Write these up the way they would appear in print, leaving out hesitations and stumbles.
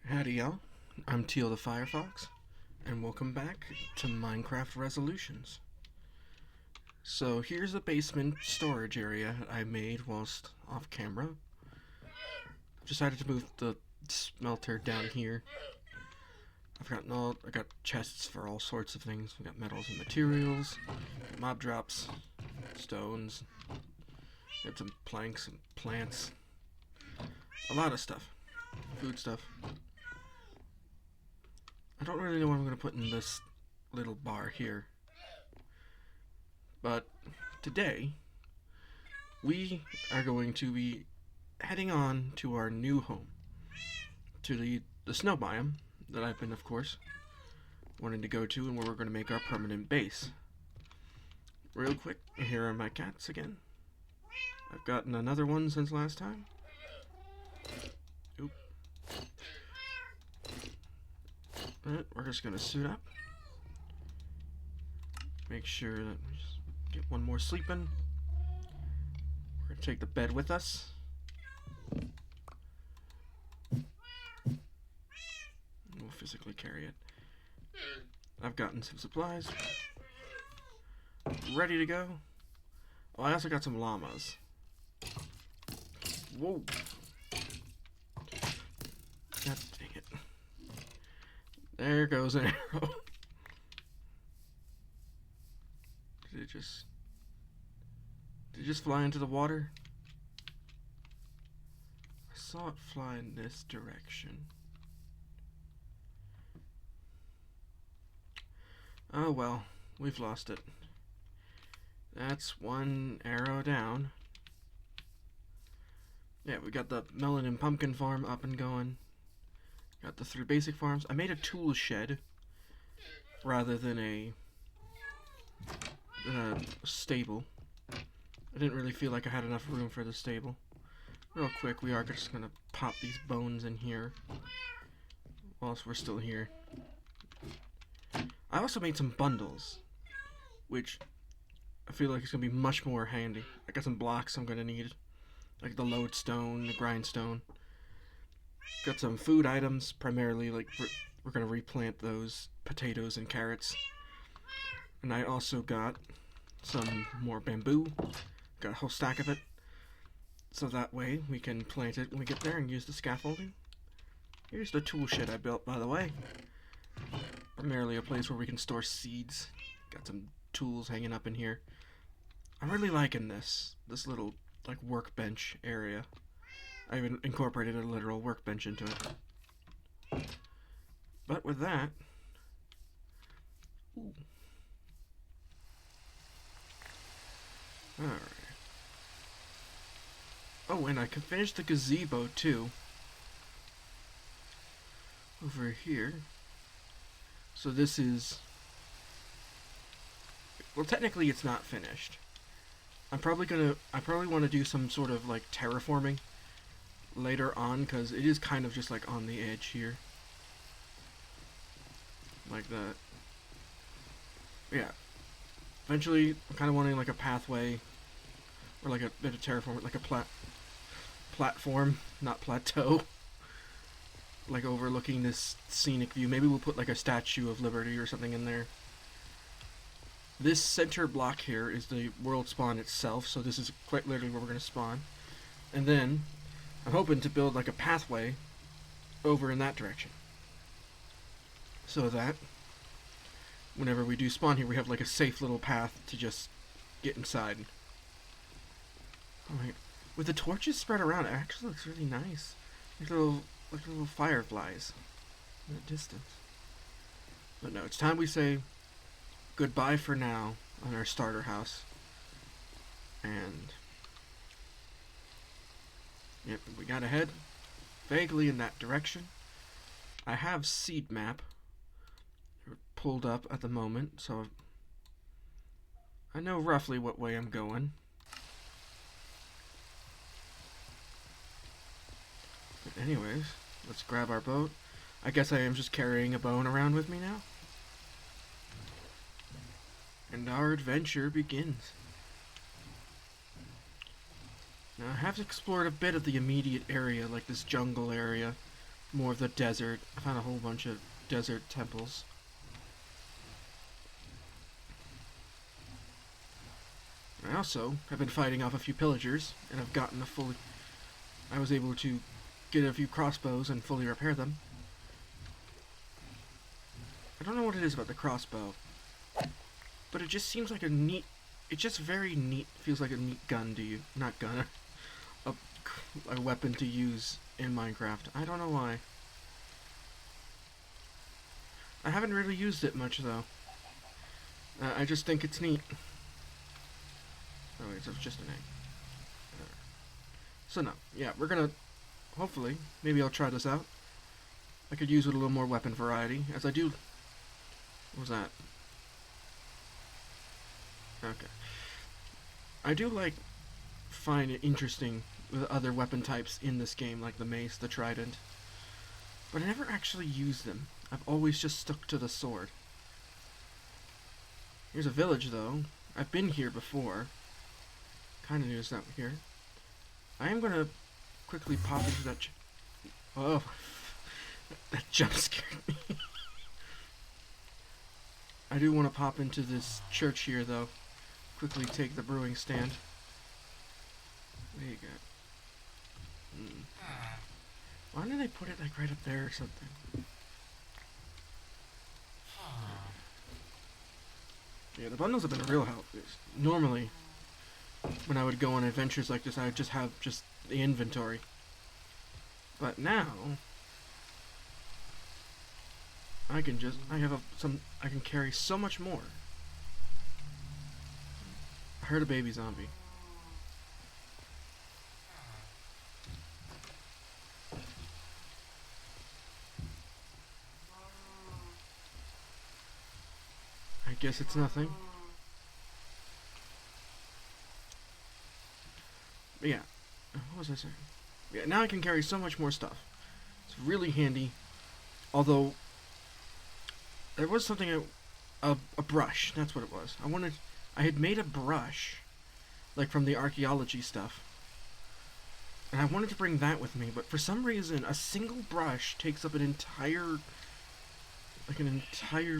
Howdy y'all, I'm Teal the Firefox, and welcome back to Minceraft Resolutions. So here's a basement storage area I made whilst off camera. Decided to move the smelter down here. I got chests for all sorts of things. We got metals and materials, mob drops, stones, got some planks and plants, a lot of stuff, food stuff. I don't really know what I'm going to put in this little bar here. But today, we are going to be heading on to our new home. To the snow biome that I've been, of course, wanting to go to and where we're going to make our permanent base. Real quick, here are my cats again. I've gotten another one since last time. Oop. Alright, we're just gonna suit up. Make sure that we just get one more sleep in. We're gonna take the bed with us. We'll physically carry it. I've gotten some supplies. Ready to go. Oh, I also got some llamas. Whoa. God dang it. There goes an arrow. Did it just fly into the water? I saw it fly in this direction. Oh well, we've lost it. That's one arrow down. Yeah, we got the melon and pumpkin farm up and going. Got the 3 basic farms. I made a tool shed rather than a stable. I didn't really feel like I had enough room for the stable. Real quick, we are just gonna pop these bones in here whilst we're still here. I also made some bundles, which I feel like it's gonna be much more handy. I got some blocks I'm gonna need, like the lodestone, the grindstone. Got some food items, primarily like we're gonna replant those potatoes and carrots. And I also got some more bamboo. Got a whole stack of it. So that way we can plant it when we get there and use the scaffolding. Here's the tool shed I built, by the way. Primarily a place where we can store seeds. Got some tools hanging up in here. I'm really liking this little like workbench area. I even incorporated a literal workbench into it. But with that, ooh. Alright. Oh, and I can finish the gazebo too. Over here. So this is... Well, technically it's not finished. I probably want to do some sort of like terraforming later on, because it is kind of just like on the edge here. Like that. Yeah. Eventually, I'm kind of wanting like a pathway, or like a bit of terraform, like a platform, not plateau, like overlooking this scenic view. Maybe we'll put like a Statue of Liberty or something in there. This center block here is the world spawn itself, so this is quite literally where we're going to spawn. And then, I'm hoping to build like a pathway over in that direction. So that whenever we do spawn here, we have like a safe little path to just get inside. Alright. With the torches spread around, it actually looks really nice. Like little fireflies in the distance. But no, it's time we say goodbye for now on our starter house. And yep, we gotta head vaguely in that direction. I have seed map pulled up at the moment, so I know roughly what way I'm going. But anyways, let's grab our boat. I guess I am just carrying a bone around with me now. And our adventure begins. Now I have explored a bit of the immediate area, like this jungle area, more of the desert. I found a whole bunch of desert temples. I also have been fighting off a few pillagers, and I've gotten a fully... I was able to get a few crossbows and fully repair them. I don't know what it is about the crossbow, but it just seems like a neat... It's just very neat. Feels like a neat gun to you. Not gun. A weapon to use in Minecraft. I don't know why. I haven't really used it much, though. I just think it's neat. Oh, wait, so it's just an egg. So no, yeah, we're gonna... Hopefully, maybe I'll try this out. I could use with a little more weapon variety, as I do... What was that? Okay. I do find it interesting with other weapon types in this game, like the mace, the trident. But I never actually used them. I've always just stuck to the sword. Here's a village, though. I've been here before. Kinda knew it's not here. I am gonna quickly pop into that... Oh. That jump scared me. I do want to pop into this church here, though. Quickly take the brewing stand. What do you got? Why did they put it right up there or something? Yeah, the bundles have been a real help. Normally, when I would go on adventures like this, I would just have the inventory. But now, I can carry so much more. I heard a baby zombie. I guess it's nothing. But yeah, what was I saying? Yeah, now I can carry so much more stuff. It's really handy. Although, there was something, a brush, that's what it was. I had made a brush, like from the archaeology stuff. And I wanted to bring that with me, but for some reason, a single brush takes up an entire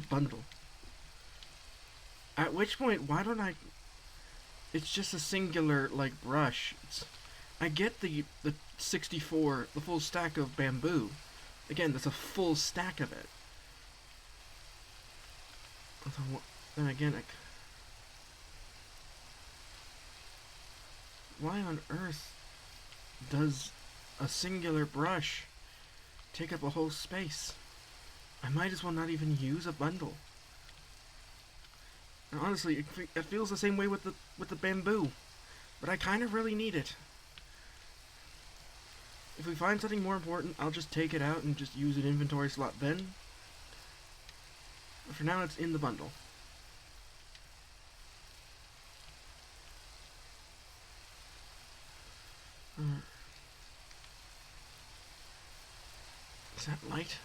bundle. At which point, why don't I... It's just a singular, brush. I get the 64, the full stack of bamboo. Again, that's a full stack of it. Then again, why on earth does a singular brush take up a whole space? I might as well not even use a bundle. And honestly, it feels the same way with the bamboo, but I kind of really need it. If we find something more important, I'll just take it out and just use an inventory slot then. But for now, it's in the bundle. Is that light?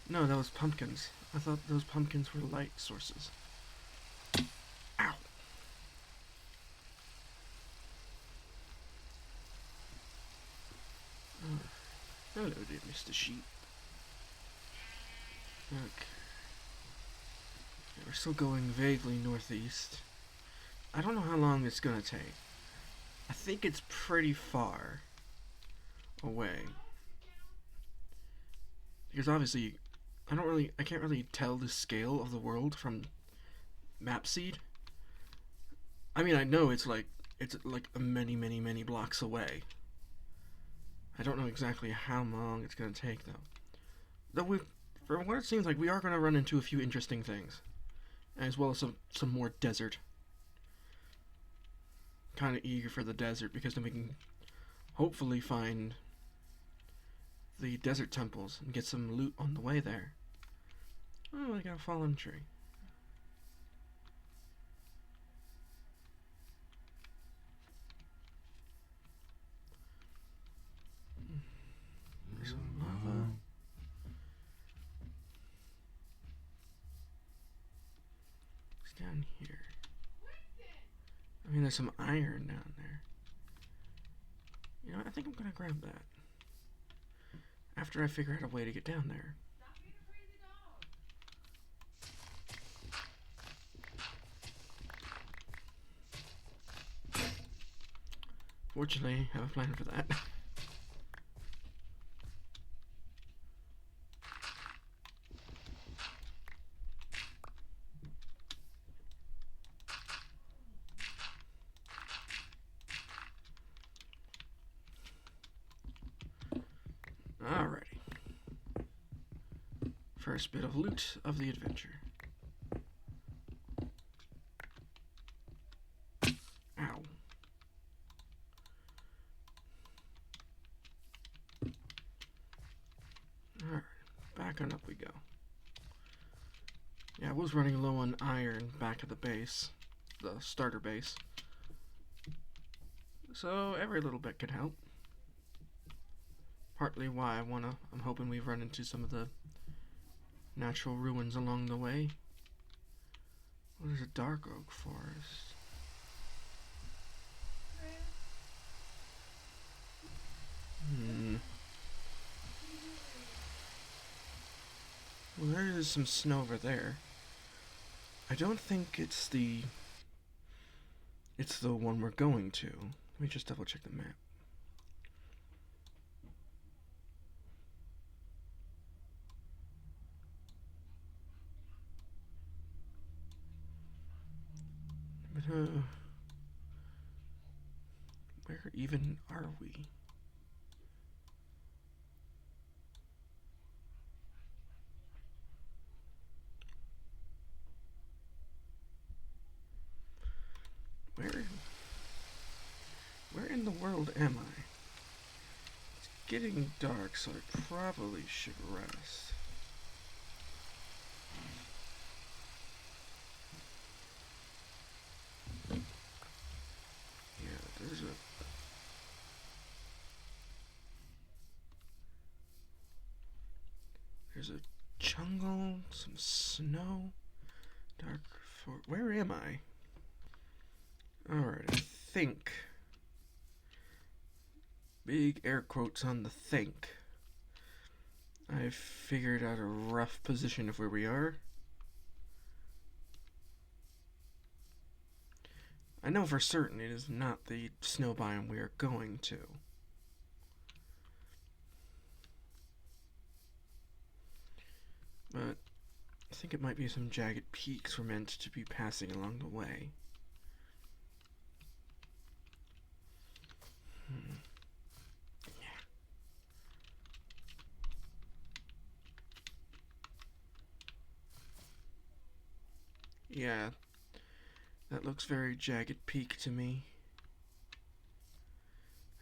No, that was pumpkins. I thought those pumpkins were light sources. Ow! Hello there, Mr. Sheep. Okay. We're still going vaguely northeast. I don't know how long it's gonna take. I think it's pretty far away. Because obviously, I can't really tell the scale of the world from Mapseed. I mean, I know it's like many, many, many blocks away. I don't know exactly how long it's gonna take, though. From what it seems like, we are gonna run into a few interesting things, as well as some more desert. Kind of eager for the desert because then we can hopefully find the desert temples and get some loot on the way there. Oh, I got a fallen tree. There's some lava. down here? I mean, there's some iron down there. You know, I think I'm gonna grab that after I figure out a way to get down there. Fortunately, I have a plan for that. Alrighty. First bit of loot of the adventure. Ow. Alright, back on up we go. Yeah, I was running low on iron back at the base, the starter base. So every little bit could help. Partly why I'm hoping we run into some of the natural ruins along the way. Well, there's a dark oak forest. Well, there is some snow over there. I don't think it's the one we're going to. Let me just double check the map. But where even are we? Where in the world am I? It's getting dark, so I probably should rest. Yeah, there's a jungle, some snow, dark forest. Where am I? Alright, I think. Big air quotes on the think. I've figured out a rough position of where we are. I know for certain it is not the snow biome we are going to. But I think it might be some jagged peaks we're meant to be passing along the way. Yeah, that looks very jagged peak to me.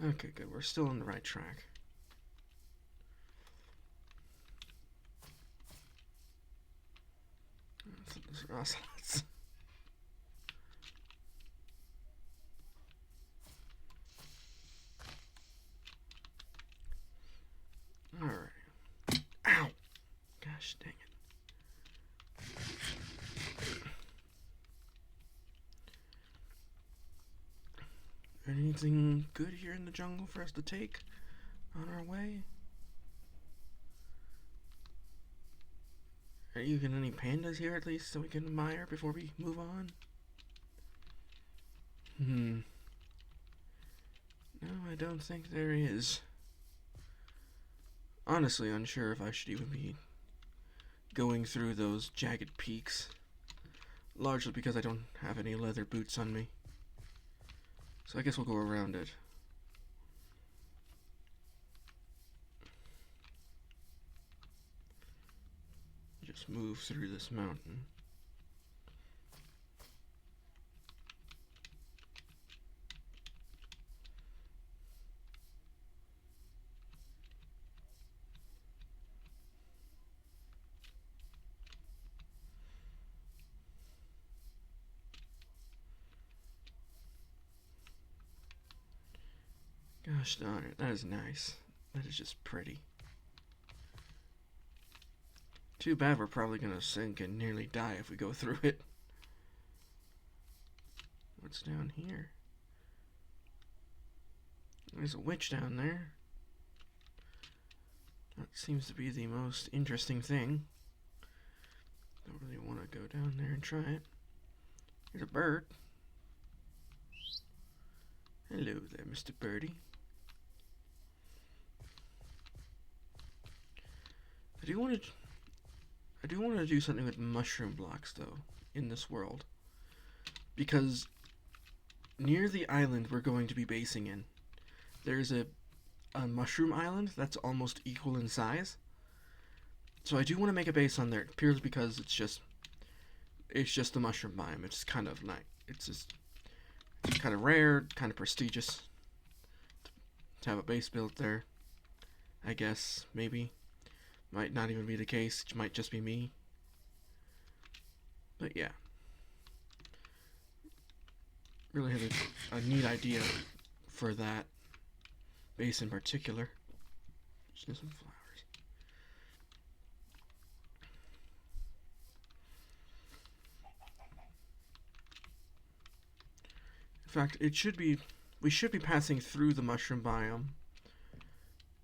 Okay, good. We're still on the right track. Those are ocelots. Alright. Ow! Gosh dang it. Anything good here in the jungle for us to take on our way? Are you getting any pandas here at least so we can admire before we move on? No, I don't think there is. Honestly, unsure if I should even be going through those jagged peaks. Largely because I don't have any leather boots on me. So I guess we'll go around it. Just move through this mountain. Gosh darn it, that is nice. That is just pretty. Too bad we're probably gonna sink and nearly die if we go through it. What's down here? There's a witch down there. That seems to be the most interesting thing. Don't really want to go down there and try it. There's a bird. Hello there, Mr. Birdie. I do want to do something with mushroom blocks though in this world, because near the island we're going to be basing in, there's a mushroom island that's almost equal in size. So I do want to make a base on there, purely because it's just the mushroom biome. It's kind of nice. It's kind of rare, kind of prestigious to have a base built there. I guess maybe might not even be the case. It might just be me. But yeah, really have a neat idea for that base in particular. Just some flowers. In fact, we should be passing through the mushroom biome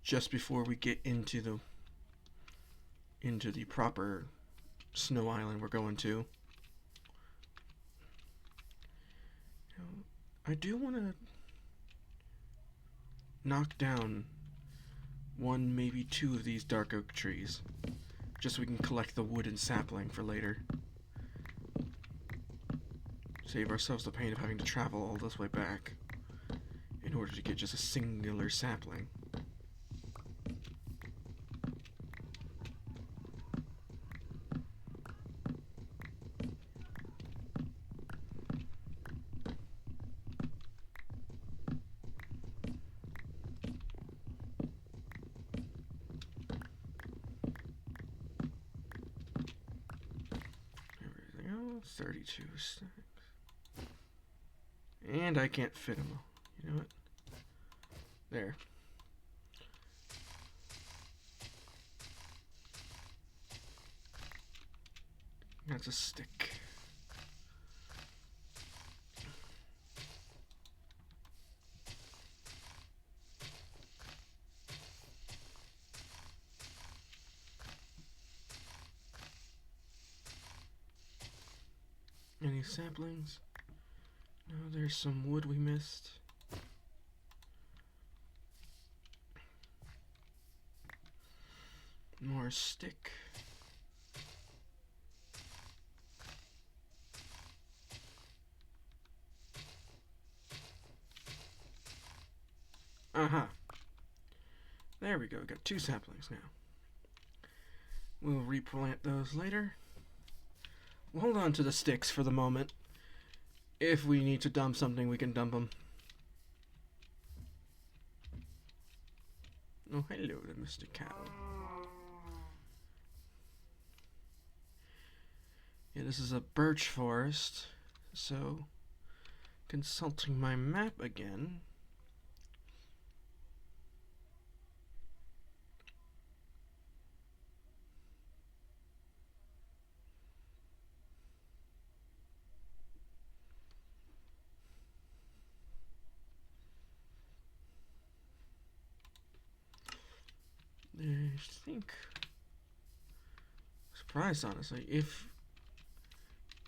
just before we get into the proper snow island we're going to. I do want to knock down one, maybe two of these dark oak trees, just so we can collect the wood and sapling for later. Save ourselves the pain of having to travel all this way back in order to get just a singular sapling. Everything else, 32 stacks. And I can't fit them all. You know what? There. That's a stick. Any saplings? No, there's some wood we missed. More stick. Aha. There we go. Got 2 saplings now. We'll replant those later. We'll hold on to the sticks for the moment. If we need to dump something, we can dump them. Oh, hello there, Mr. Cow. Yeah, this is a birch forest, so consulting my map again. I think, surprised honestly,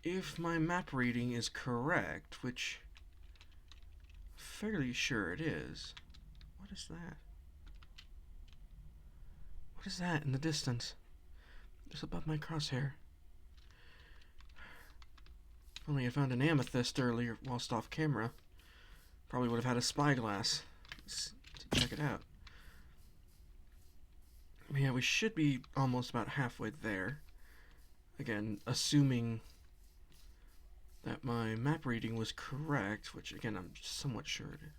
if my map reading is correct, which I'm fairly sure it is. What is that? What is that in the distance? Just above my crosshair. If only I found an amethyst earlier whilst off camera. Probably would have had a spyglass to check it out. Yeah, we should be almost about halfway there. Again, assuming that my map reading was correct, which again, I'm somewhat sure it is.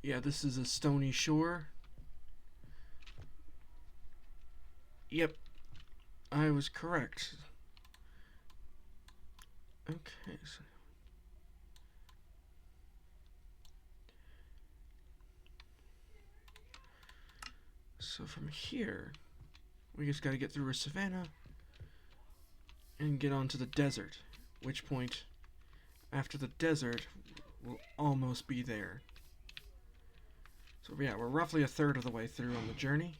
Yeah, this is a stony shore. Yep, I was correct. Okay, so from here, we just gotta get through a savanna and get onto the desert. which point, after the desert, we'll almost be there. So yeah, we're roughly a third of the way through on the journey.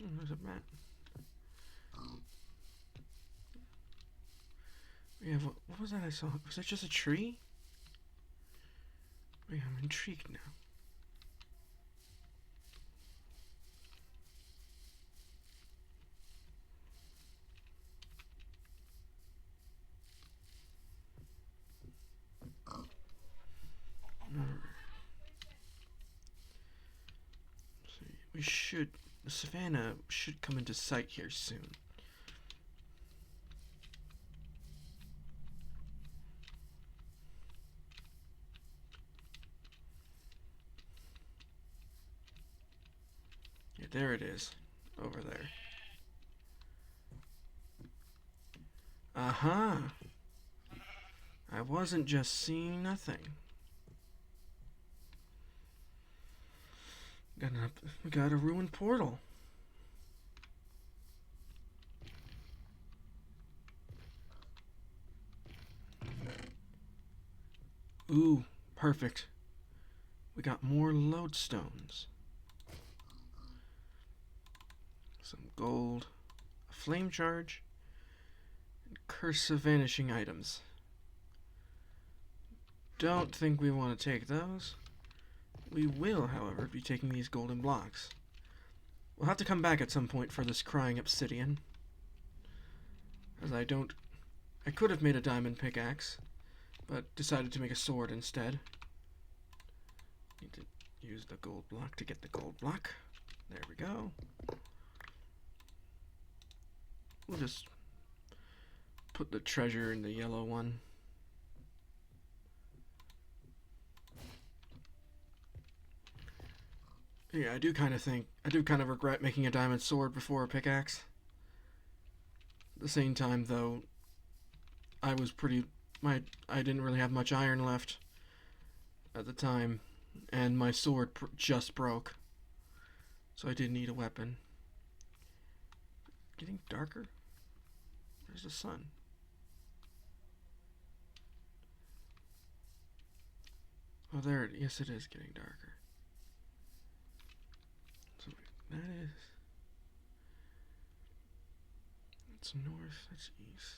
Oh, there's a map. Yeah, what was that I saw? Was that just a tree? Wait, I'm intrigued now. We should... The savannah should come into sight here soon. Yeah, there it is. Over there. Aha! I wasn't just seeing nothing. We got a ruined portal. Ooh, perfect. We got more lodestones. Some gold, a flame charge, and curse of vanishing items. Don't think we want to take those. We will, however, be taking these golden blocks. We'll have to come back at some point for this crying obsidian. As I could have made a diamond pickaxe, but decided to make a sword instead. Need to use the gold block to get the gold block. There we go. We'll just put the treasure in the yellow one. Yeah, I do kind of regret making a diamond sword before a pickaxe. At the same time, though, I didn't really have much iron left at the time, and my sword just broke. So I did need a weapon. Getting darker? Where's the sun? Oh, there it is. Yes, it is getting darker. So that is... That's north, that's east.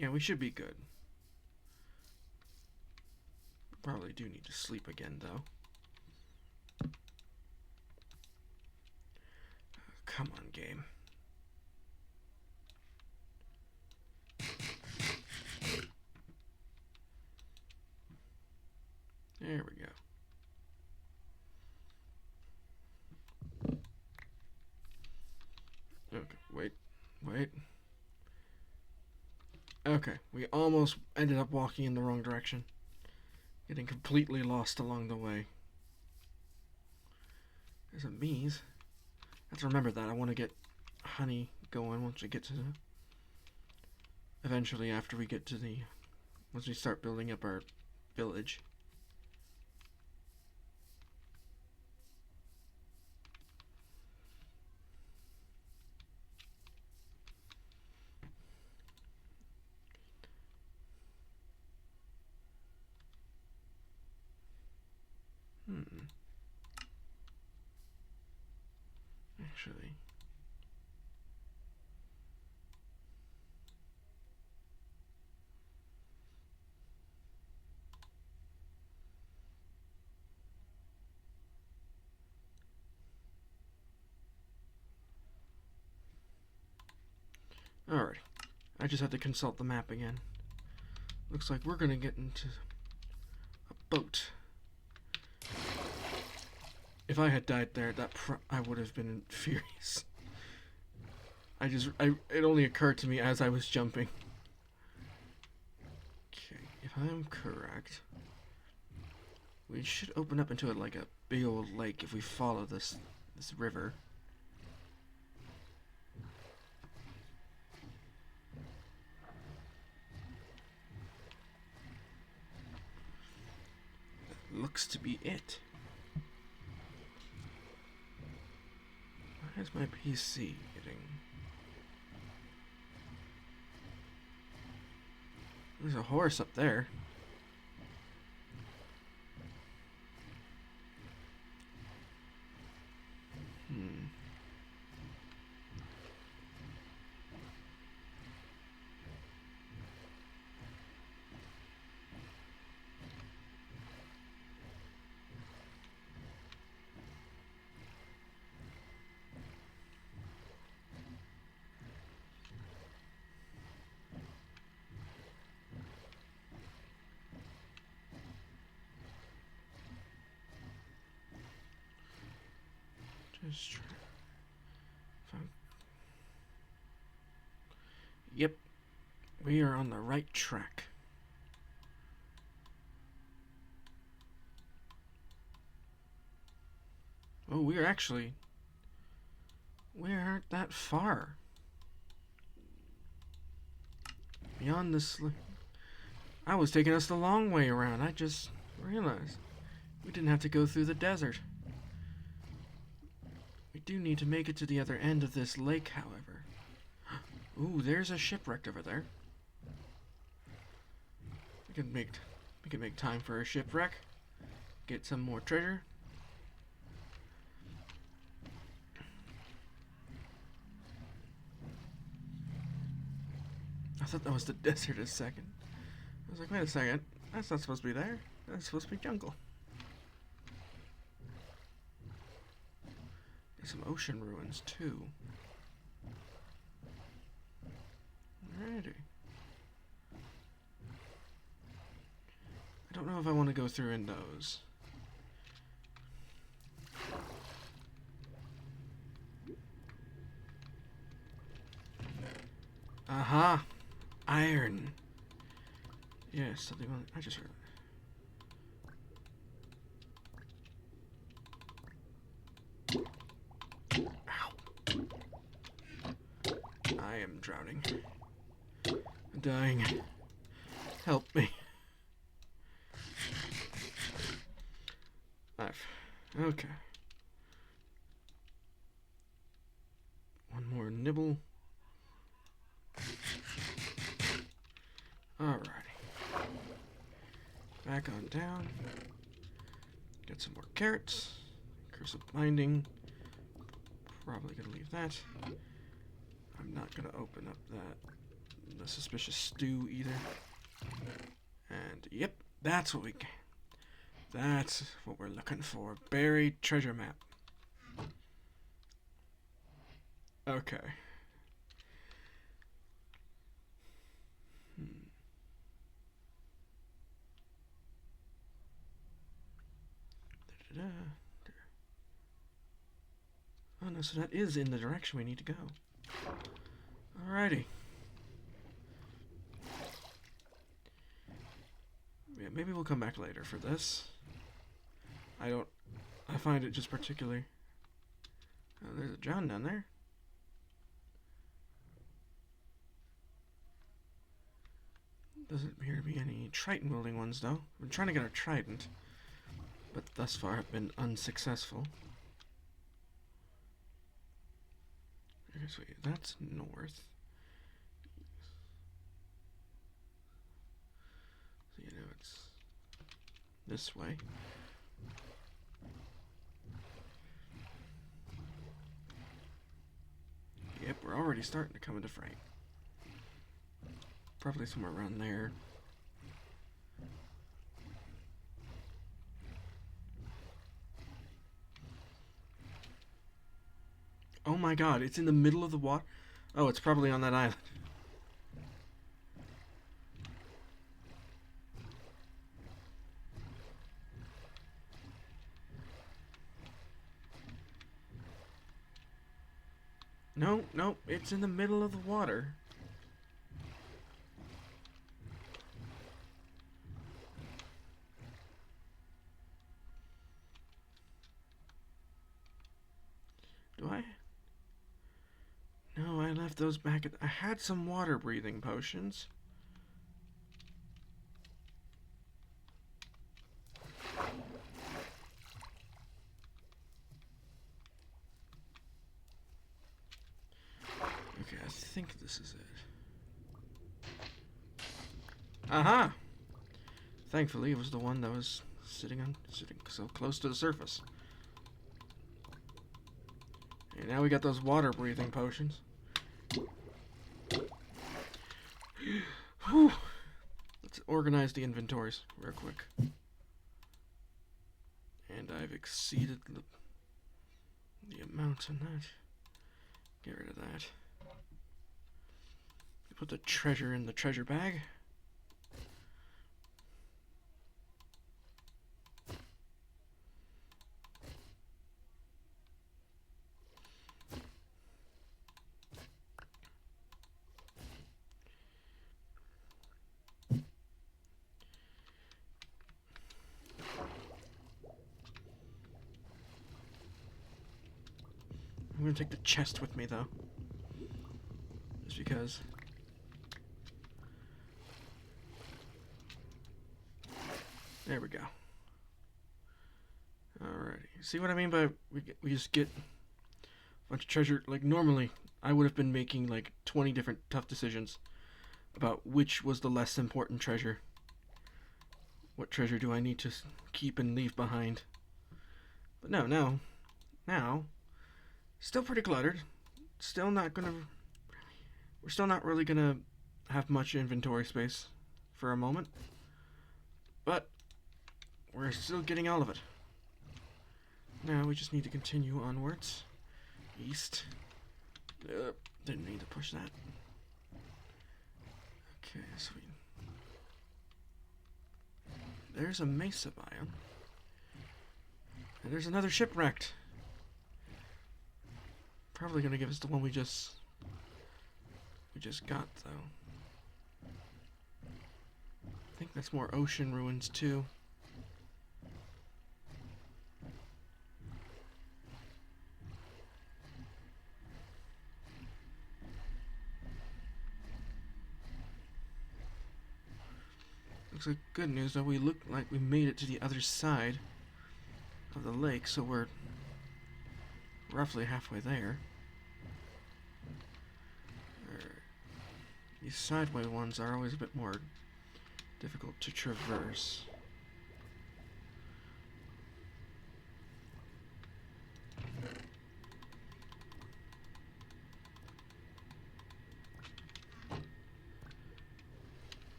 Yeah, we should be good. Probably do need to sleep again, though. Come on, game. There we go. Okay, wait. Okay, we almost ended up walking in the wrong direction. Getting completely lost along the way. There's a bees. I have to remember that. I want to get honey going once we get to the... Eventually, after we get to the... Once we start building up our village. Actually... Alright. I just had to consult the map again. Looks like we're gonna get into a boat. If I had died there, I would have been furious. It only occurred to me as I was jumping. Okay, if I'm correct, we should open up into like a big old lake if we follow this river. That looks to be it. Where's my PC getting? There's a horse up there. Just try. Yep, we are on the right track. Oh, we aren't that far. Beyond this, I was taking us the long way around. I just realized we didn't have to go through the desert. We do need to make it to the other end of this lake, however. Ooh, there's a shipwreck over there. We can make time for a shipwreck. Get some more treasure. I thought that was the desert a second. I was like, wait a second. That's not supposed to be there. That's supposed to be jungle. There's some ocean ruins, too. Alrighty. I don't know if I want to go through in those. Aha! Iron. Yes, something on. I just heard. Ow. I am drowning. I'm dying. Help me. Okay. One more nibble. Alrighty. Back on down. Get some more carrots. Cursive binding. Probably gonna leave that. I'm not gonna open up the suspicious stew either. And yep, that's what that's what we're looking for. Buried treasure map. Okay. Oh no, so that is in the direction we need to go. Alrighty. Yeah, maybe we'll come back later for this. I find it just particularly... Oh, there's a John down there. Doesn't appear to be any Triton wielding ones though. I've been trying to get a Trident, but thus far have been unsuccessful. Wait, that's north. So you know it's this way. Yep, we're already starting to come into frame. Probably somewhere around there. Oh my god, it's in the middle of the water. Oh, it's probably on that island. No, no, it's in the middle of the water. Do I? No, I left those back at... I had some water breathing potions. Okay, I think this is it. Aha! Thankfully, it was the one that was sitting so close to the surface. And now we got those water breathing potions. Whew. Let's organize the inventories real quick. And I've exceeded the amount on that. Get rid of that. Put the treasure in the treasure bag. I'm gonna take the chest with me though. Just because. There we go. Alrighty. See what I mean by we just get a bunch of treasure? Like normally, I would have been making like 20 different tough decisions about which was the less important treasure. What treasure do I need to keep and leave behind? But no. Now, still pretty cluttered. Still not gonna... We're still not really gonna have much inventory space for a moment. But we're still getting all of it. Now we just need to continue onwards. East. Didn't need to push that. Okay, sweet. There's a mesa biome. And there's another shipwrecked. Probably gonna give us the one we just got though. I think that's more ocean ruins too. Looks like good news though. We look like we made it to the other side of the lake, so we're roughly halfway there. These sideway ones are always a bit more difficult to traverse.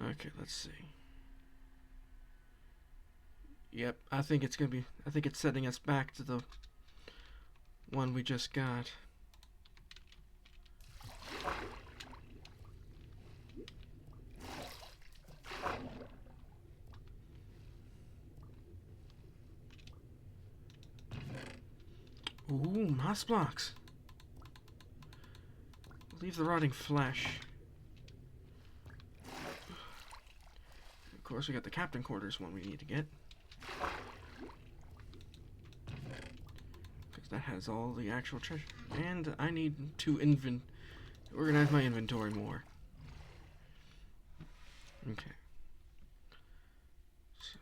Okay, let's see. Yep, I think it's setting us back to the one we just got. Ooh, moss blocks. Leave the rotting flesh. Of course, we got the captain quarters one we need to get. Because that has all the actual treasure. And I need to organize my inventory more. Okay. So,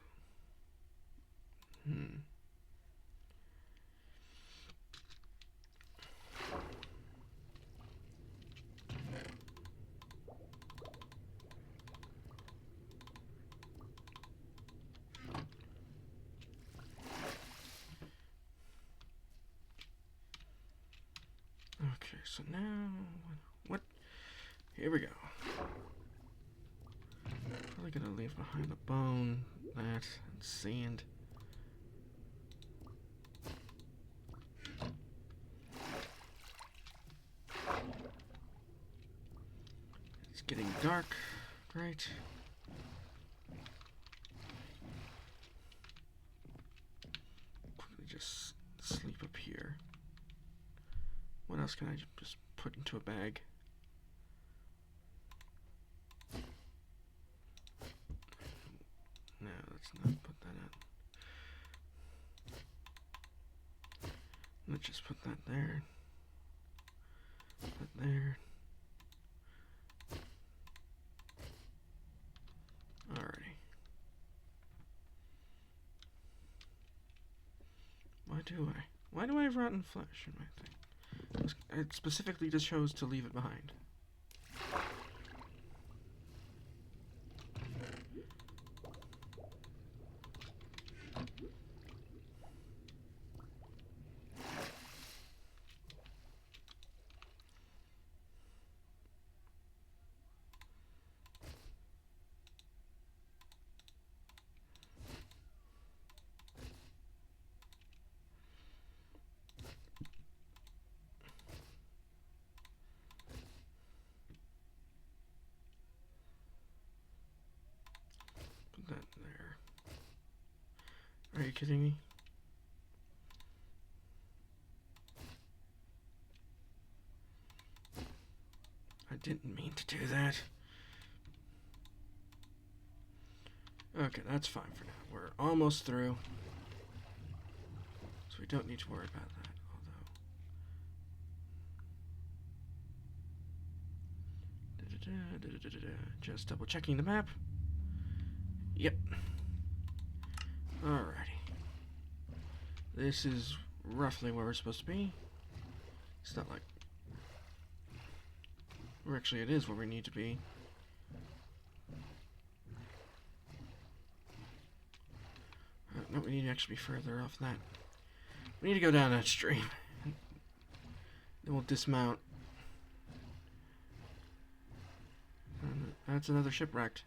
Okay, so now what? Here we go. Probably gonna leave behind the bone, that, and sand. It's getting dark. Great. Quickly just sleep up here. else can I just put into a bag? No, let's not put that out. Let's just put that there. That there. Alrighty. Why do I have rotten flesh in my thing? I specifically just chose to leave it behind. That there. Are you kidding me? I didn't mean to do that. Okay, that's fine for now. We're almost through. So we don't need to worry about that, although. Just double checking the map. Yep. Alrighty. This is roughly where we're supposed to be. It's not like... Or actually, it is where we need to be. No, we need to actually be further off that. We need to go down that stream. Then we'll dismount. And that's another shipwrecked.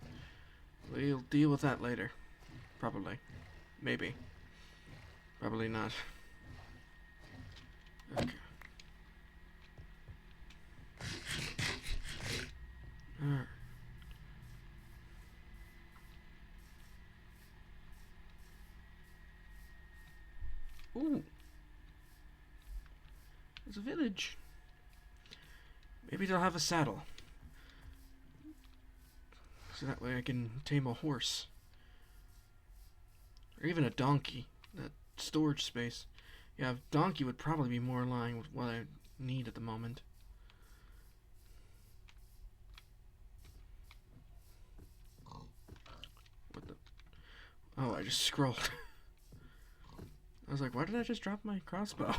We'll deal with that later. Probably. Maybe. Probably not. Okay. Alright. Ooh. There's a village. Maybe they'll have a saddle. So that way I can tame a horse. Or even a donkey. That storage space. Yeah, a donkey would probably be more in line with what I need at the moment. What the? Oh, I just scrolled. I was like, why did I just drop my crossbow?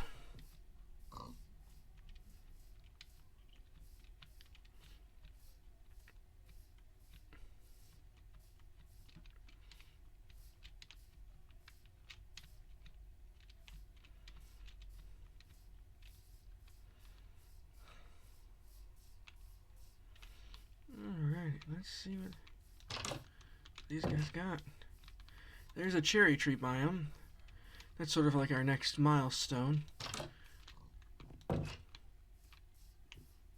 Alright, let's see what these guys got. There's a cherry tree biome. That's sort of like our next milestone.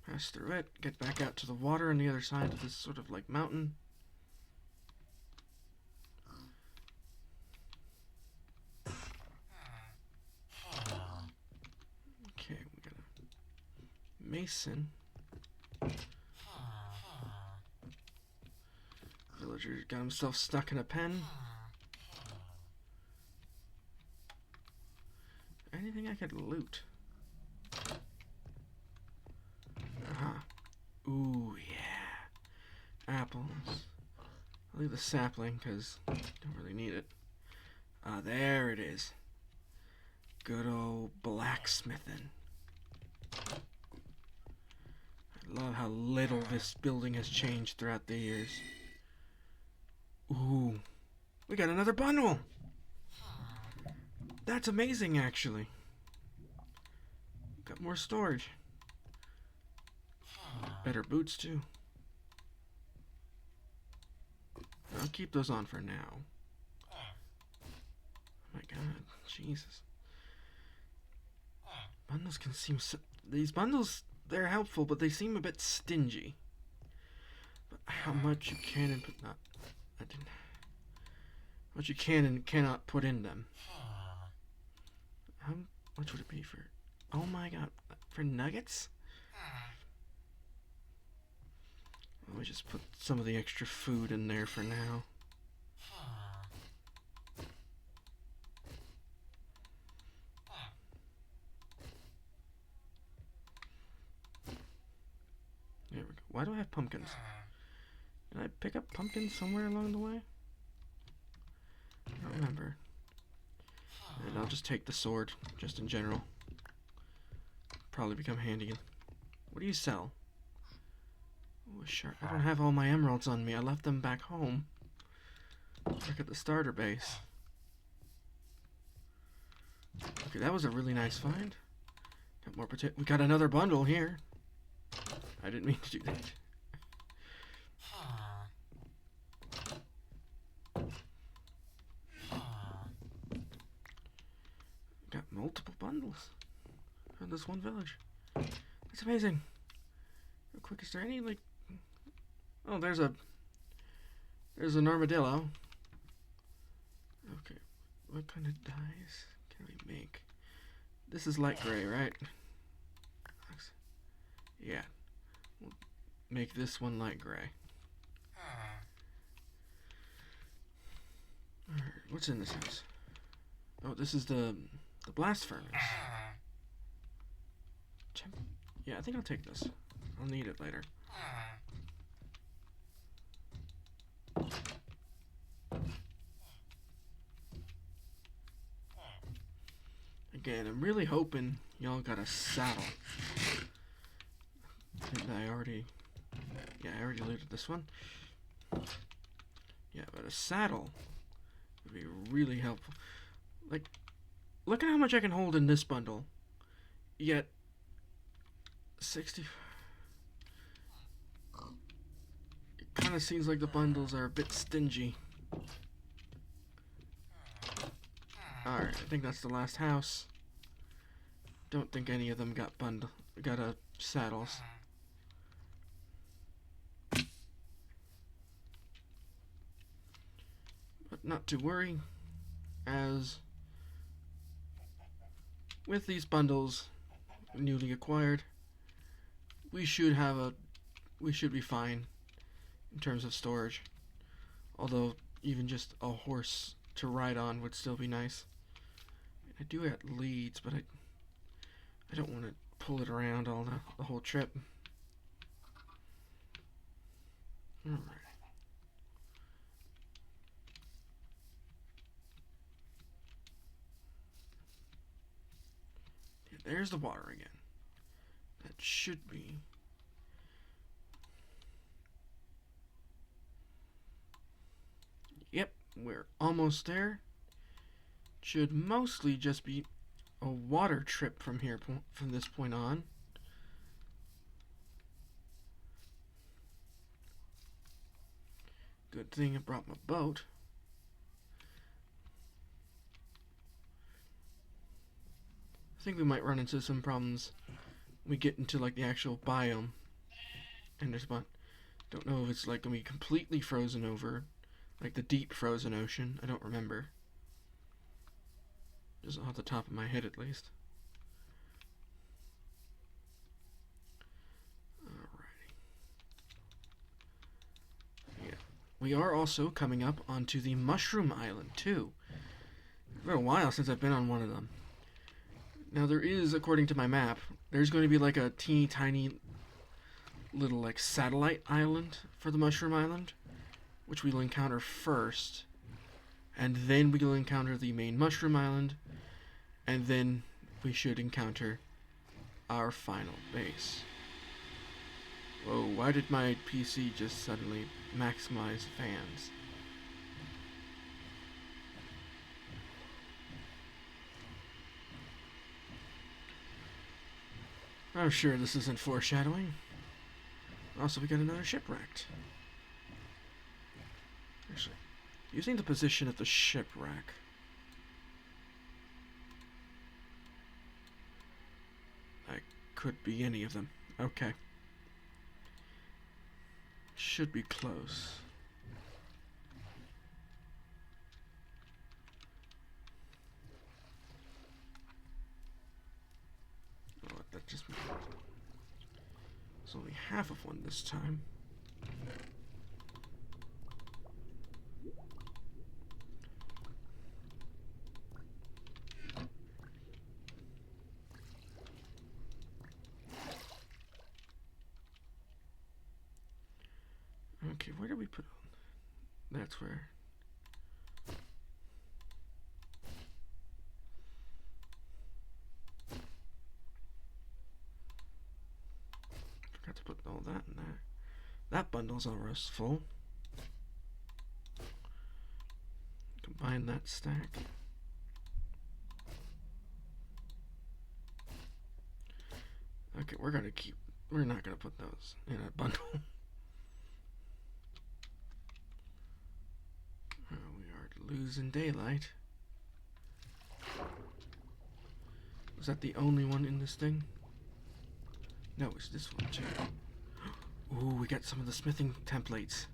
Pass through it, get back out to the water on the other side of this sort of like mountain. Okay, we got a mason. Villager got himself stuck in a pen. Anything I could loot? Aha. Ooh, yeah. Apples. I'll leave the sapling because I don't really need it. There it is. Good old blacksmithing. I love how little this building has changed throughout the years. Ooh. We got another bundle! That's amazing, actually. Got more storage. Better boots, too. I'll keep those on for now. Oh my god, Jesus. Bundles can seem so... These bundles, they're helpful, but they seem a bit stingy. But how much you can and put... Not... I didn't... How much you can and cannot put in them. How much would it be for... Oh my god. For nuggets? Let me just put some of the extra food in there for now. There we go. Why do I have pumpkins? Did I pick up pumpkins somewhere along the way? I don't remember. And I'll just take the sword, just in general. Probably become handy. What do you sell? Oh, shark. I don't have all my emeralds on me. I left them back home. Look at the starter base. Okay, that was a really nice find. Got more potato. We got another bundle here. I didn't mean to do that. Got multiple bundles from this one village. That's amazing. Real quick, is there any like? Oh, there's an armadillo. Okay, what kind of dyes can we make? This is light gray, right? Yeah. We'll make this one light gray. Alright, what's in this house? Oh, this is the blast furnace. Yeah, I think I'll take this. I'll need it later. Again, I'm really hoping y'all got a saddle. I already looted this one. Yeah, but a saddle would be really helpful. Like, look at how much I can hold in this bundle. Yet, 60... It kind of seems like the bundles are a bit stingy. Alright, I think that's the last house. Don't think any of them got saddles. But not to worry, as with these bundles newly acquired, we should be fine in terms of storage. Although even just a horse to ride on would still be nice. I do have leads, but I don't want to pull it around the whole trip. Alright. Yeah, there's the water again. That should be... Yep, we're almost there. Should mostly just be a water trip from this point on. Good thing I brought my boat. I think we might run into some problems when we get into like the actual biome. And there's one. Don't know if it's like gonna be completely frozen over, like the deep frozen ocean. I don't remember. Just off the top of my head, at least. Alrighty. Yeah. We are also coming up onto the Mushroom Island, too. It's been a while since I've been on one of them. Now, there is, according to my map, there's going to be like a teeny tiny little like satellite island for the Mushroom Island, which we'll encounter first. And then we'll encounter the main Mushroom Island. And then we should encounter our final base. Whoa, why did my PC just suddenly maximize fans? I'm sure this isn't foreshadowing. Also, we got another shipwrecked. Actually, using the position of the shipwreck. Could be any of them. Okay. Should be close. Oh, that just... There's only half of one this time. Okay, where do we put on? That's where. Forgot to put all that in there. That bundle's almost full. Combine that stack. Okay, we're not gonna put those in a bundle. We are losing daylight. Was that the only one in this thing? No, it's this one too. Ooh, we got some of the smithing templates.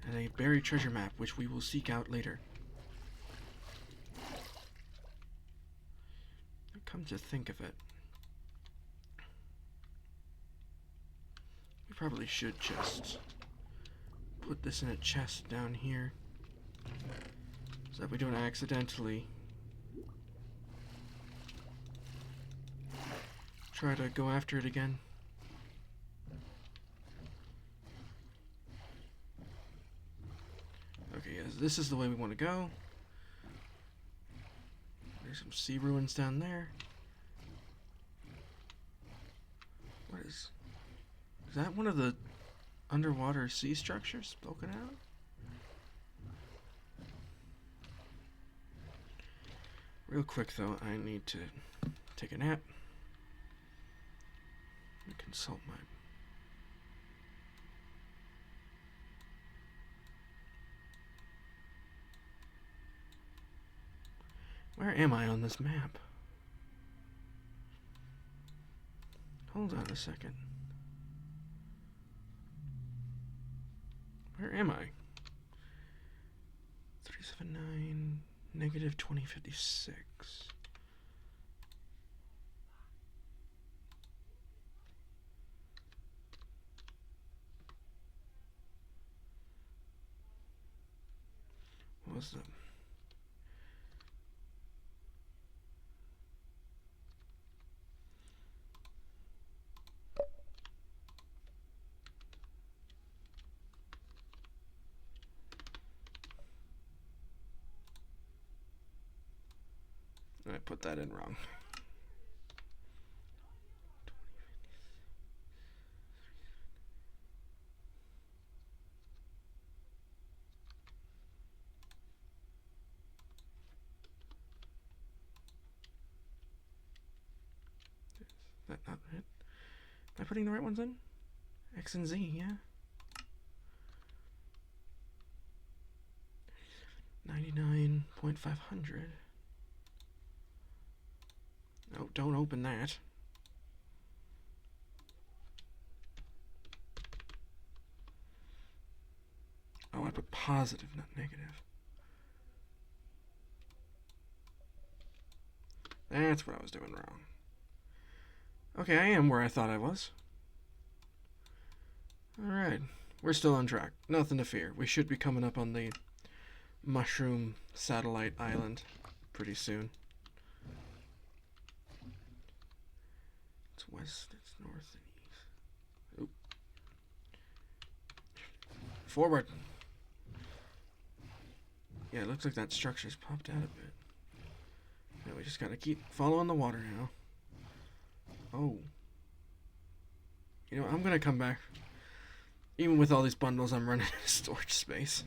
And a buried treasure map, which we will seek out later. Come to think of it, we probably should just put this in a chest down here so that we don't accidentally try to go after it again. Okay, yes, this is the way we want to go. There's some sea ruins down there. What is that one of the underwater sea structures spoken out? Real quick though, I need to take a nap and consult my... Where am I on this map? Hold on a second. Where am I? 379, negative 2056. What was that? I put that in wrong. Is that not it? Am I putting the right ones in? X and Z, yeah. 99.500. No, don't open that. Oh, I put positive, not negative. That's what I was doing wrong. Okay, I am where I thought I was. Alright, we're still on track. Nothing to fear. We should be coming up on the mushroom satellite island pretty soon. It's west, it's north, and east. Oop. Forward. Yeah, it looks like that structure's popped out a bit. Yeah, we just gotta keep following the water now. Oh. You know, I'm gonna come back. Even with all these bundles, I'm running out of storage space.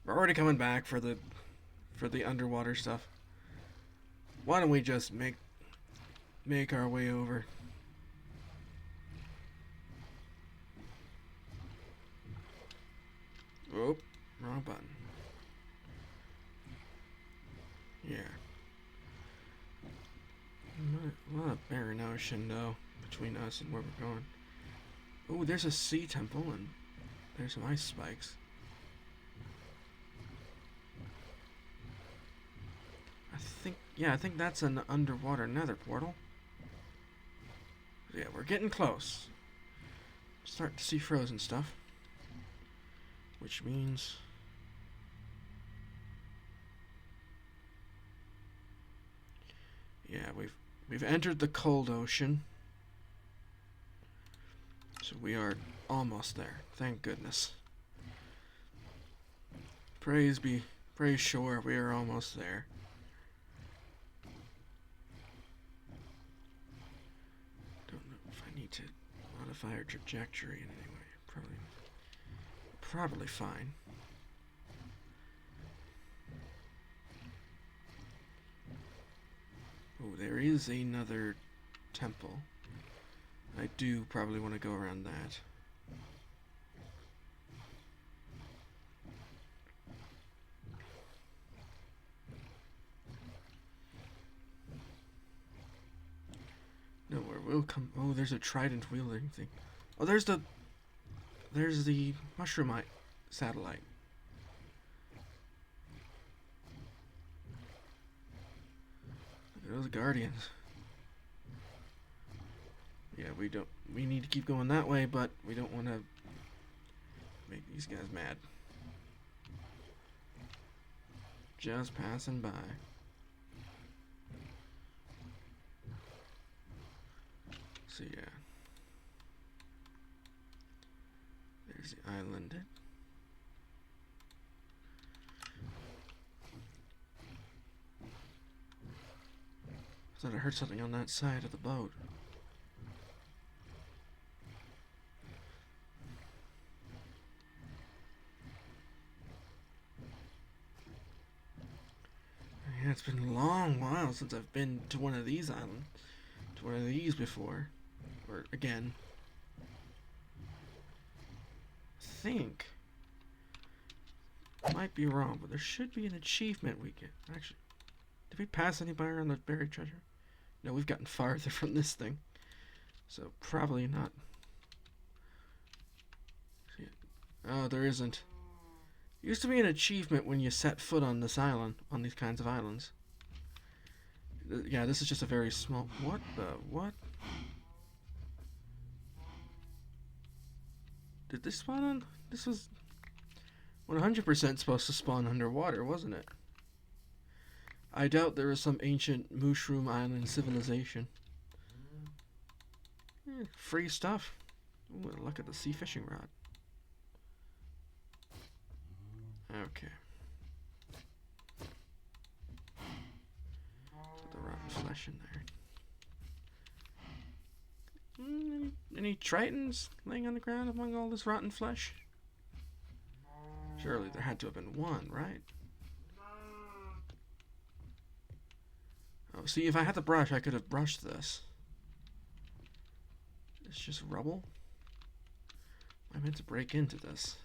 We're already coming back for the underwater stuff. Why don't we just make our way over? Oh, wrong button. Yeah. A lot of barren ocean, though, between us and where we're going. Oh, there's a sea temple, and there's some ice spikes. I think that's an underwater nether portal. Yeah, we're getting close. Start to see frozen stuff. Which means... yeah, we've entered the cold ocean. So we are almost there. Thank goodness. Praise shore, we are almost there. Don't know if I need to modify our trajectory in any way. Probably fine. Oh, there is another temple. I do probably want to go around that. No, where we'll come. Oh, there's a trident wielding thing. Oh, there's the mushroomite satellite. Look at those guardians. Yeah, we need to keep going that way, but we don't want to make these guys mad. Just passing by. So yeah. There's the island. I thought I heard something on that side of the boat. Yeah, it's been a long while since I've been to one of these islands. To one of these before. Or again. I think. I might be wrong, but there should be an achievement we get. Actually, did we pass anybody on the buried treasure? No, we've gotten farther from this thing. So probably not. Oh, there isn't. Used to be an achievement when you set foot on this island, on these kinds of islands. Yeah, this is just a very small... What the... what? Did this spawn on? This was 100% supposed to spawn underwater, wasn't it? I doubt there is some ancient mushroom island civilization. Free stuff. Ooh, look at the sea fishing rod. Okay. Put the rotten flesh in there. Any tritons laying on the ground among all this rotten flesh? Surely there had to have been one, right? Oh, see, if I had the brush, I could have brushed this. It's just rubble? I meant to break into this.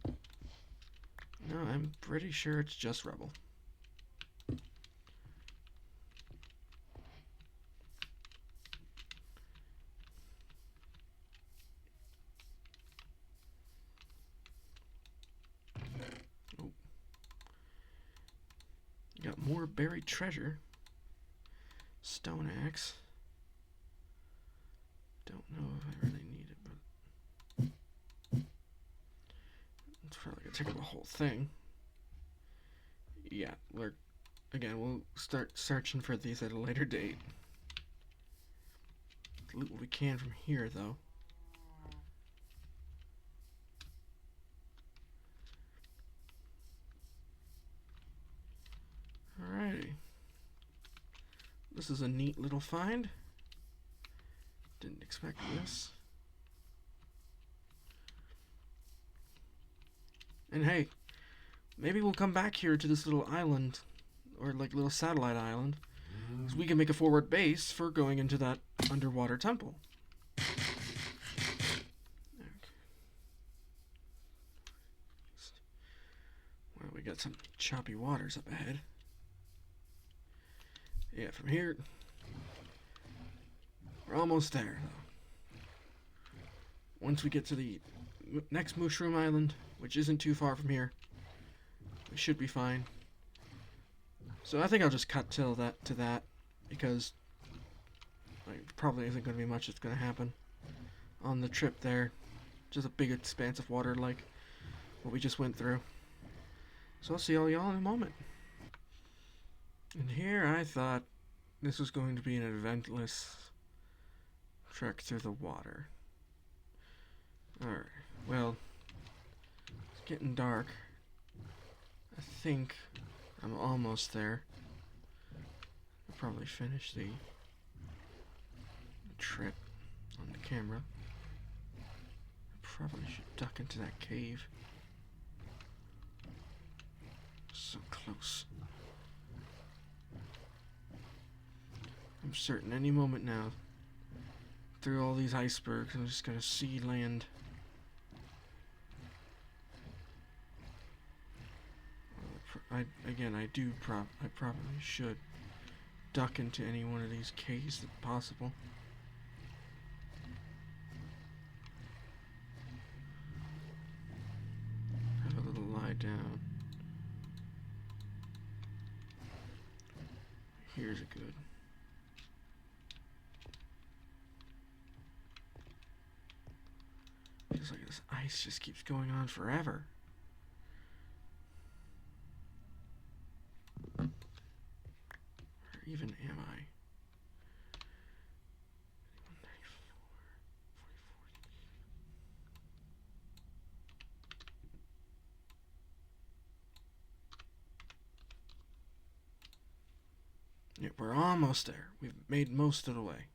No, I'm pretty sure it's just rubble. Oh. Got more buried treasure. Stone axe. Don't know if I really need it, but it's probably gonna take up the whole thing. Yeah, we'll start searching for these at a later date. Loot what we can from here, though. Alrighty. This is a neat little find. Didn't expect this. And hey, maybe we'll come back here to this little island, or like little satellite island, so we can make a forward base for going into that underwater temple. Okay. Well, we got some choppy waters up ahead. Yeah, from here, we're almost there, though. Once we get to the next mushroom island, which isn't too far from here, we should be fine. So I think I'll just cut to that, because probably isn't going to be much that's going to happen on the trip there. Just a big expanse of water like what we just went through. So I'll see all y'all in a moment. And here I thought this was going to be an eventless trek through the water. Alright, well, it's getting dark. I think I'm almost there. I'll probably finish the trip on the camera. I probably should duck into that cave. So close. I'm certain any moment now, through all these icebergs, I'm just gonna see land. I probably should duck into any one of these caves if possible. Have a little lie down. Here's a good. Feels like this ice just keeps going on forever. Or even am I? Yeah, we're almost there. We've made most of the way.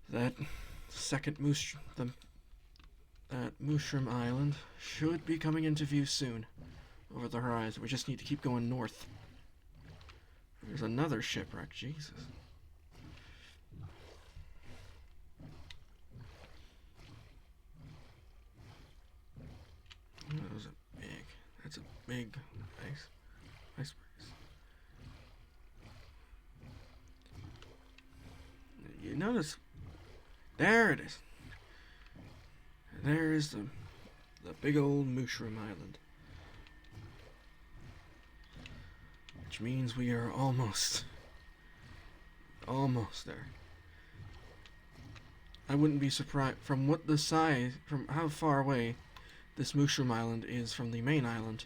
That second that Mushroom Island should be coming into view soon. Over the horizon. We just need to keep going north. There's another shipwreck. Jesus. Oh, that was a big. That's a big iceberg. You notice? There it is. There is the big old Mushroom Island. Which means we are almost there. I wouldn't be surprised from how far away this Mushroom Island is from the main island.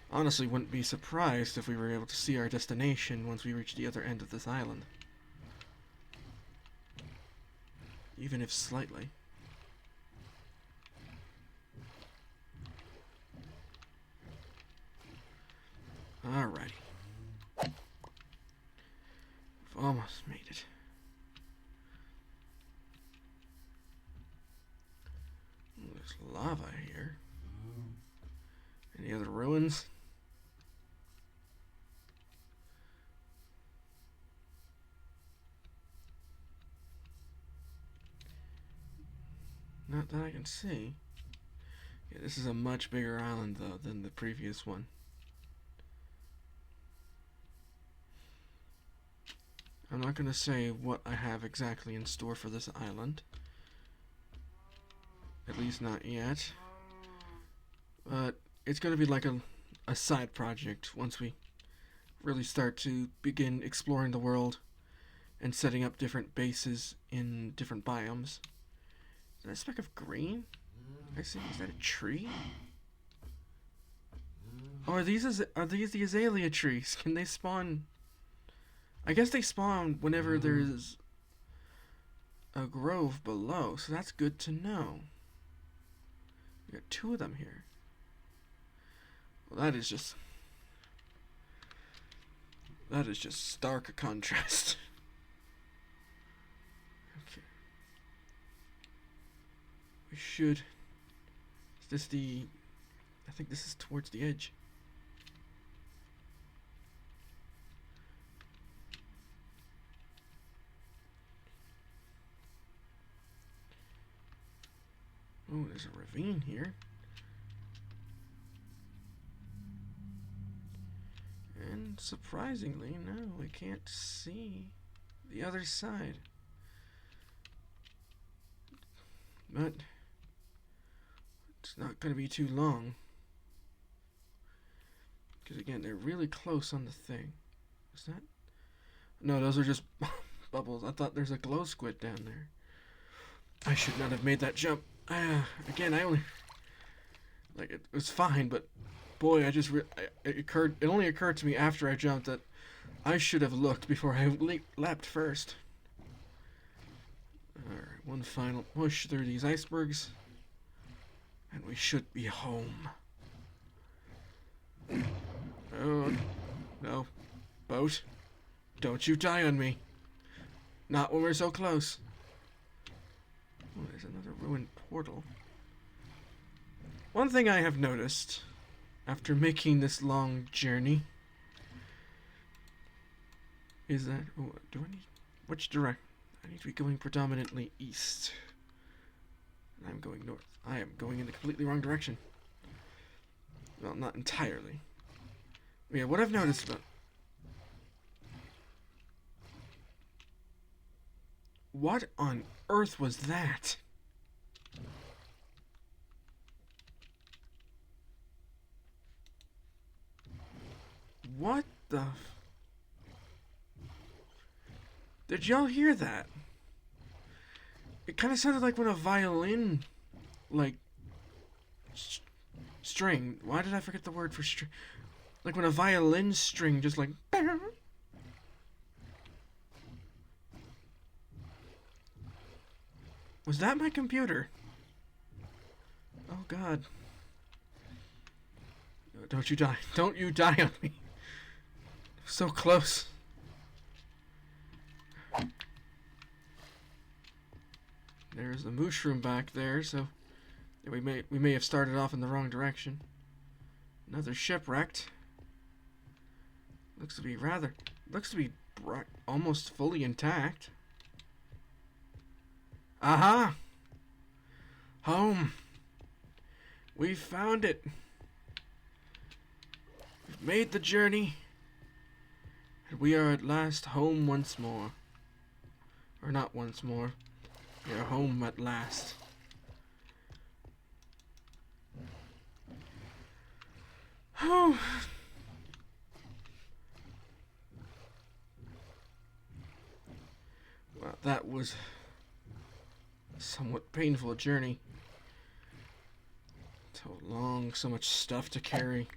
Honestly, wouldn't be surprised if we were able to see our destination once we reach the other end of this island. Even if slightly. Alrighty. We've almost made it. There's lava here. Any other ruins? Not that I can see. Yeah, this is a much bigger island, though, than the previous one. I'm not going to say what I have exactly in store for this island. At least not yet. But it's going to be like a side project once we really start to begin exploring the world and setting up different bases in different biomes. Is that a speck of green? I see. Is that a tree? Oh, are these the azalea trees? Can they spawn? I guess they spawn whenever there's a grove below, so that's good to know. We got two of them here. Well, that is just stark a contrast. Okay. We should. Is this the? I think this is towards the edge. Oh, there's a ravine here. And surprisingly, no, we can't see the other side. But it's not going to be too long. Because again, they're really close on the thing. Is that? No, those are just bubbles. I thought there's a glow squid down there. I should not have made that jump. Again, I only... Like, it was fine, but... Boy, it only occurred to me after I jumped that I should have looked before I leapt first. Alright, one final push through these icebergs. And we should be home. Oh, no. Boat, don't you die on me. Not when we're so close. Oh, there's another ruined portal. One thing I have noticed after making this long journey is that... Oh, do I need... Which direction? I need to be going predominantly east. I'm going north. I am going in the completely wrong direction. Well, not entirely. Yeah, what I've noticed about... What on earth was that? What the... Did y'all hear that? It kind of sounded like when a violin, like, string. Why did I forget the word for string? Like when a violin string just like... Was that my computer? Oh God. Don't you die. Don't you die on me. So close. There's the mushroom back there, so we may have started off in the wrong direction. Another shipwrecked. Looks to be almost fully intact. Aha! Home. We found it. We've made the journey. And we are at last home once more. Or not once more. We are home at last. Oh. Well, that was a somewhat painful journey. So long, so much stuff to carry.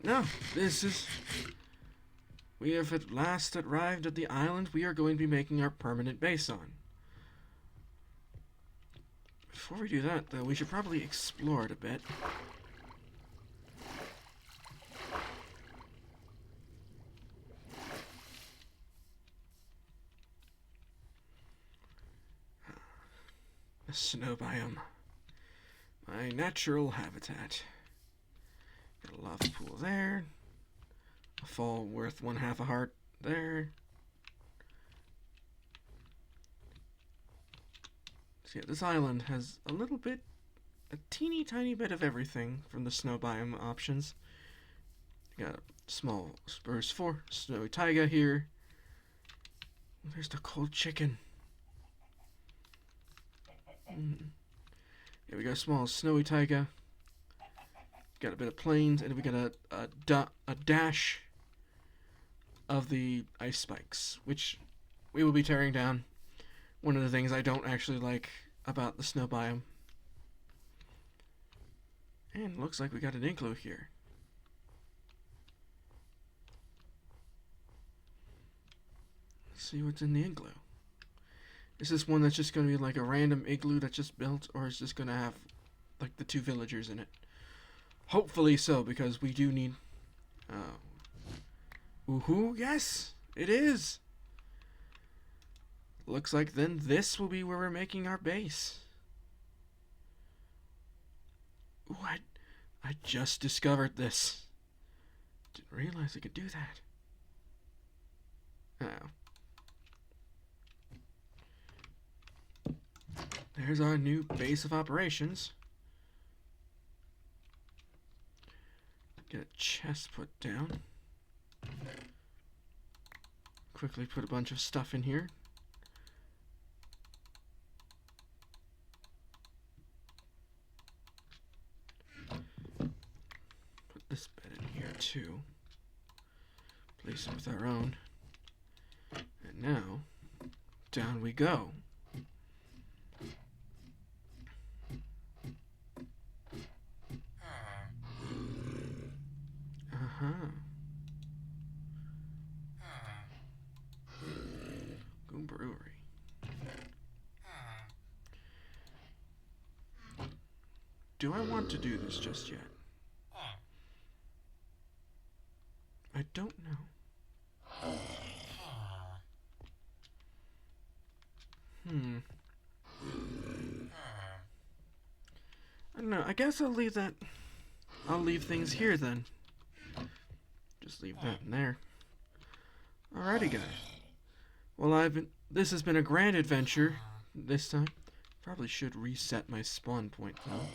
No, we have at last arrived at the island we are going to be making our permanent base on. Before we do that, though, we should probably explore it a bit. The snow biome. My natural habitat. Got a lava pool there. A fall worth 1/2 a heart there. So yeah, this island has a teeny tiny bit of everything from the snow biome options. You got a small spurs for snowy taiga here. There's the cold chicken. Yeah, we got a small snowy taiga. Got a bit of plains, and we got a dash of the ice spikes, which we will be tearing down. One of the things I don't actually like about the snow biome. And looks like we got an igloo here. Let's see what's in the igloo. Is this one that's just going to be like a random igloo that's just built, or is this going to have like the 2 villagers in it? Hopefully so, because we do need... Woohoo! Yes! It is! Looks like then this will be where we're making our base. Ooh, I just discovered this. Didn't realize I could do that. Oh. There's our new base of operations. Get a chest put down. Quickly put a bunch of stuff in here. Put this bed in here too. Place it with our own. And now down we go. Uh-huh. Goon Brewery. Do I want to do this just yet? I don't know. I don't know. I guess I'll leave that. I'll leave things here then. Just leave that in there. Alrighty, guys. Well, this has been a grand adventure this time. Probably should reset my spawn point though.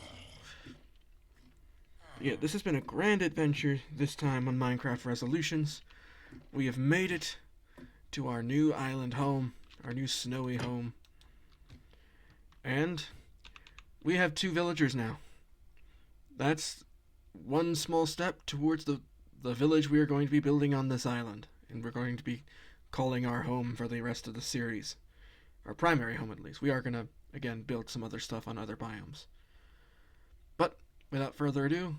Yeah, this has been a grand adventure this time on Minceraft Resolutions. We have made it to our new island home, our new snowy home. And we have 2 villagers now. That's one small step towards the village we are going to be building on this island. And we're going to be calling our home for the rest of the series. Our primary home, at least. We are going to, again, build some other stuff on other biomes. But, without further ado,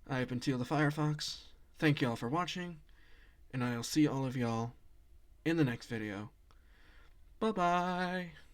I have been Teal the Firefox. Thank y'all for watching, and I'll see all of y'all in the next video. Bye-bye!